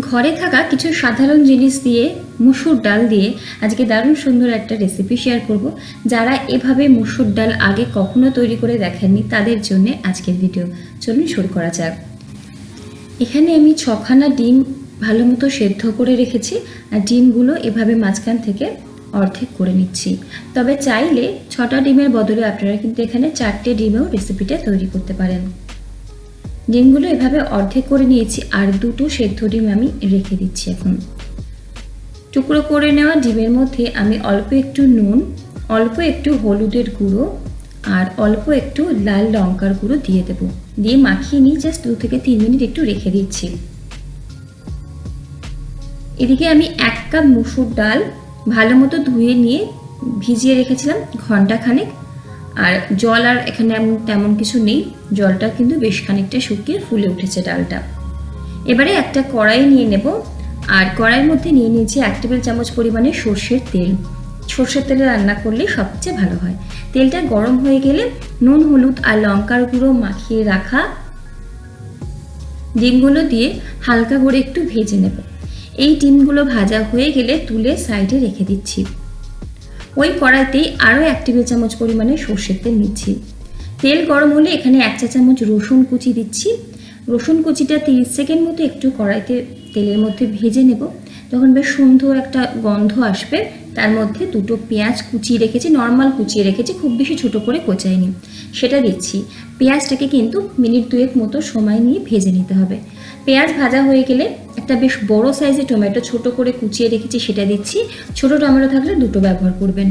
ঘরে থাকা কিছু সাধারণ জিনিস দিয়ে মুসুর ডাল দিয়ে আজকে দারুণ সুন্দর একটা রেসিপি শেয়ার করব। যারা এভাবে মুসুর ডাল আগে কখনো তৈরি করে দেখেননি তাদের জন্য আজকের ভিডিও। চলুন শুরু করা যাক। এখানে আমি 6খানা ডিম ভালো মতো সেদ্ধ করে রেখেছি, আর ডিমগুলো এভাবে মাঝখান থেকে অর্ধেক করে নিচ্ছি। তবে চাইলে 6টা ডিমের বদলে আপনারা কিন্তু এখানে 4টে ডিমেও রেসিপিটা তৈরি করতে পারেন। ডিমগুলো এভাবে অর্ধেক করে নিয়েছি, আর 2টো সেদ্ধ ডিম আমি রেখে দিচ্ছি। এখন টুকরো করে নেওয়া ডিমের মধ্যে আমি অল্প একটু নুন, অল্প একটু হলুদের গুঁড়ো আর অল্প একটু লাল লঙ্কার গুঁড়ো দিয়ে দেবো। দিয়ে মাখিয়ে নিয়ে জাস্ট 2 থেকে 3 মিনিট একটু রেখে দিচ্ছি। এদিকে আমি 1 কাপ মুসুর ডাল ভালো মতো ধুয়ে নিয়ে ভিজিয়ে রেখেছিলাম ঘন্টাখানেক। আর জল আর এখানে তেমন কিছু নেই, জলটা কিন্তু বেশ খানিকটা শুকিয়ে ফুলে উঠেছে ডালটা। এবারে একটা কড়াই নিয়ে নেব, আর কড়াইয়ের মধ্যে নিয়ে নিয়েছি 1 টেবিল চামচ পরিমাণে সর্ষের তেল। সর্ষের তেলে রান্না করলে সবচেয়ে ভালো হয়। তেলটা গরম হয়ে গেলে নুন, হলুদ আর লঙ্কার গুঁড়ো মাখিয়ে রাখা ডিমগুলো দিয়ে হালকা করে একটু ভেজে নেব। এই ডিমগুলো ভাজা হয়ে গেলে তুলে সাইডে রেখে দিচ্ছি। ওই কড়াইতেই আরও 1 টেবিল চামচ পরিমাণে সর্ষের তেল নিচ্ছি। তেল গরম হলে এখানে 1 চা চামচ রসুন কুচি দিচ্ছি। রসুন কুচিটা 30 সেকেন্ড মতো একটু কড়াইতে তেলের মধ্যে ভেজে নেব। যখন বেশ সুন্দর একটা গন্ধ আসবে, তার মধ্যে 2টো পেঁয়াজ কুচিয়ে রেখেছি, নর্মাল কুচিয়ে রেখেছি, খুব বেশি ছোটো করে কোচাইনি, সেটা দিচ্ছি। পেঁয়াজটাকে কিন্তু মিনিট 2 মতো সময় নিয়ে ভেজে নিতে হবে। পেঁয়াজ ভাজা হয়ে গেলে একটা বেশ বড় সাইজের টমেটো ছোট করে কুচিয়ে রেখেছি, সেটা দিচ্ছি। ছোট টমেটো থাকলে 2টো ব্যবহার করবেন।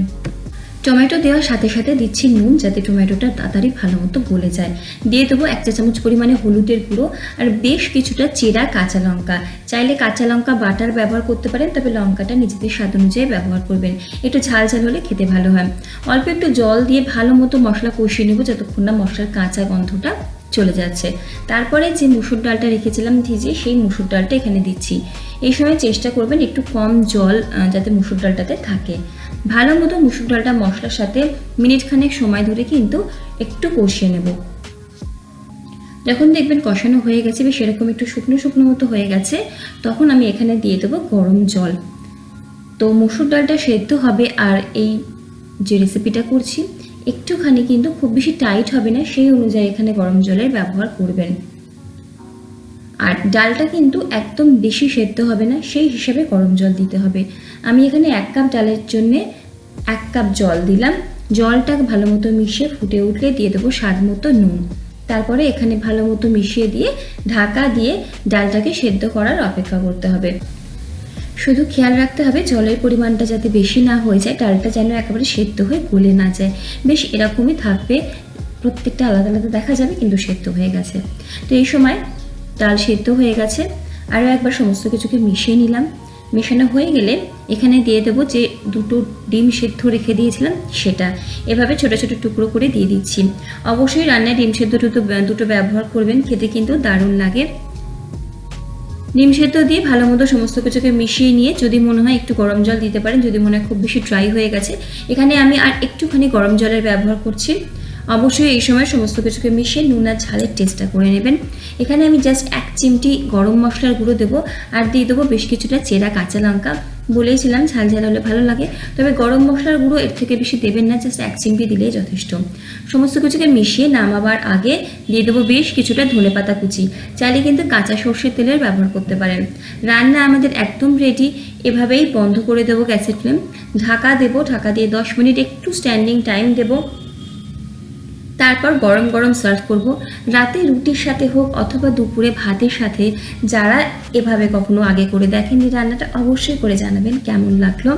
টমেটো দেওয়ার সাথে সাথে দিচ্ছি নুন, যাতে টমেটোটা তাড়াতাড়ি ভালো মতো গলে যায়। দিয়ে দেবো 1 চা চামচ পরিমাণে হলুদের গুঁড়ো আর বেশ কিছুটা চেরা কাঁচা লঙ্কা। চাইলে কাঁচা লঙ্কা বাটার ব্যবহার করতে পারেন, তবে লঙ্কাটা নিজেদের স্বাদ অনুযায়ী ব্যবহার করবেন। একটু ঝাল ঝাল হলে খেতে ভালো হয়। অল্প একটু জল দিয়ে ভালো মতো মশলা কষিয়ে নেব, যতক্ষণ না মশলার কাঁচা গন্ধটা চলে যাচ্ছে। তারপরে যে মুসুর ডালটা রেখেছিলাম ভিজিয়ে, সেই মুসুর ডালটা এখানে দিচ্ছি। এই সময় চেষ্টা করবেন একটু কম জল যাতে মুসুর ডালটাতে থাকে। ভালো মতো মুসুর ডালটা মশলার সাথে মিনিট খানেক সময় ধরে কিন্তু একটু কষিয়ে নেব। যখন দেখবেন কষানো হয়ে গেছে, বেশ এরকম একটু শুকনো শুকনো মতো হয়ে গেছে, তখন আমি এখানে দিয়ে দেবো গরম জল। তো মুসুর ডালটা সেদ্ধ হবে, আর এই যে রেসিপিটা করছি একটুখানি কিন্তু খুব বেশি টাইট হবে না, সেই অনুযায়ী এখানে গরম জলের ব্যবহার করবেন। আর ডালটা কিন্তু একদম বেশি সেদ্ধ হবে না, সেই হিসাবে গরম জল দিতে হবে। আমি এখানে 1 কাপ ডালের জন্য 1 কাপ জল দিলাম। জলটা ভালো মতো মিশিয়ে ফুটে উঠলে দিয়ে দেবো স্বাদ মতো নুন। তারপরে এখানে ভালো মতো মিশিয়ে দিয়ে ঢাকা দিয়ে ডালটাকে সেদ্ধ করার অপেক্ষা করতে হবে। শুধু খেয়াল রাখতে হবে জলের পরিমাণটা যাতে বেশি না হয়ে যায়, ডালটা যেন একেবারে সেদ্ধ হয়ে গলে না যায়। বেশ এরকমই থাকবে, প্রত্যেকটা আলাদা আলাদা দেখা যাবে কিন্তু সেদ্ধ হয়ে গেছে। তো এই সময় ডাল সেদ্ধ হয়ে গেছে, আরও একবার সমস্ত কিছুকে মিশিয়ে নিলাম। মেশানো হয়ে গেলে এখানে দিয়ে দেবো যে 2টো ডিম সেদ্ধ রেখে দিয়েছিলাম, সেটা এভাবে ছোটো ছোটো টুকরো করে দিয়ে দিচ্ছি। অবশ্যই রান্নায় ডিম সেদ্ধ দুটো ব্যবহার করবেন, খেতে কিন্তু দারুণ লাগে। ডিম সেদ্ধ দিয়ে ভালো মতো সমস্ত কিছুকে মিশিয়ে নিয়ে যদি মনে হয় একটু গরম জল দিতে পারেন, যদি মনে হয় খুব বেশি ড্রাই হয়ে গেছে, এখানে আমি আর একটুখানি গরম জলের ব্যবহার করছি। অবশ্যই এই সময় সমস্ত কিছুকে মিশিয়ে নুন আর ঝালের টেস্টটা করে নেবেন। এখানে আমি জাস্ট 1 চিমটি গরম মশলার গুঁড়ো দেবো, আর দিয়ে দেবো বেশ কিছুটা চেরা কাঁচা লঙ্কা। বলেইছিলাম ঝাল ঝাল হলে ভালো লাগে, তবে গরম মশলার গুঁড়ো এর থেকে বেশি দেবেন না, জাস্ট 1 চিমটি দিলেই যথেষ্ট। সমস্ত কিছুকে মিশিয়ে নামাবার আগে দিয়ে দেবো বেশ কিছুটা ধনেপাতা কুচি। চাইলে কিন্তু কাঁচা সর্ষের তেলের ব্যবহার করতে পারেন। রান্না আমাদের একদম রেডি। এভাবেই বন্ধ করে দেবো গ্যাসের ফ্লেম, ঢাকা দেবো। ঢাকা দিয়ে 10 মিনিট একটু স্ট্যান্ডিং টাইম দেবো। তারপর গরম গরম সার্ভ করব। রাতে রুটির সাথে হোক অথবা দুপুরে ভাতের সাথে, যারা এভাবে কখনো আগে করে দেখেননি রান্নাটা, অবশ্যই করে জানাবেন কেমন লাগলো।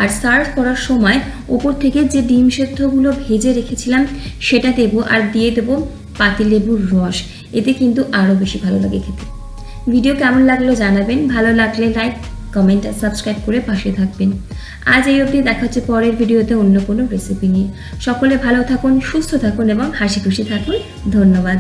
আর সার্ভ করার সময় ওপর থেকে যে ডিম সেদ্ধগুলো ভেজে রেখেছিলাম সেটা দেবো, আর দিয়ে দেবো পাতিলেবুর রস। এতে কিন্তু আরও বেশি ভালো লাগে খেতে। ভিডিও কেমন লাগলো জানাবেন, ভালো লাগলে লাইক, কমেন্ট আর সাবস্ক্রাইব করে পাশে থাকবেন। আজ এই অবধি, দেখা হচ্ছে পরের ভিডিওতে অন্য কোনো রেসিপি নিয়ে। সকলে ভালো থাকুন, সুস্থ থাকুন এবং হাসি খুশি থাকুন। ধন্যবাদ।